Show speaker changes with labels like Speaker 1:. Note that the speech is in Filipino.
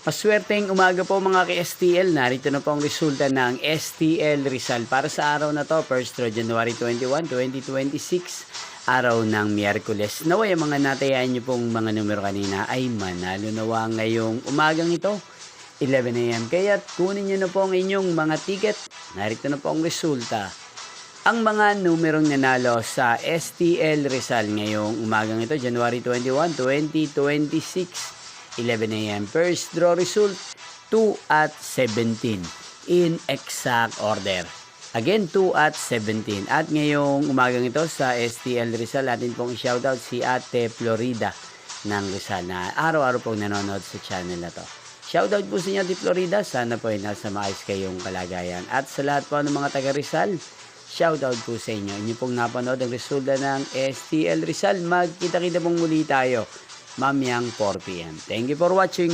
Speaker 1: Maswerteng umaga po mga ka-STL. Narito na po ang resulta ng STL Rizal para sa araw na to, 1st January 21, 2026, araw ng Miyerkules. Naway ang mga natayaan nyo pong mga numero kanina ay manalo nawa ngayong umagang ito, 11 AM. Kaya kunin nyo na po ang inyong mga ticket. Narito na po ang resulta. Ang mga numerong nanalo sa STL Rizal ngayong umagang ito, January 21, 2026, 11 AM. First draw result, 2 at 17 in exact order. Again, 2 at 17. At ngayong umagang ito sa STL Rizal, atin pong i-shoutout si Ate Florida ng Rizal na araw-araw pong nanonood sa channel na to. Shoutout po sa inyo, Ate Florida. Sana po ay nasa maayos kayong kalagayan. At sa lahat po ng mga taga Rizal, shoutout po sa inyo. Inyo pong napanood ang resulta ng STL Rizal. Magkita-kita pong muli tayo mamayang 4 PM. Thank you for watching.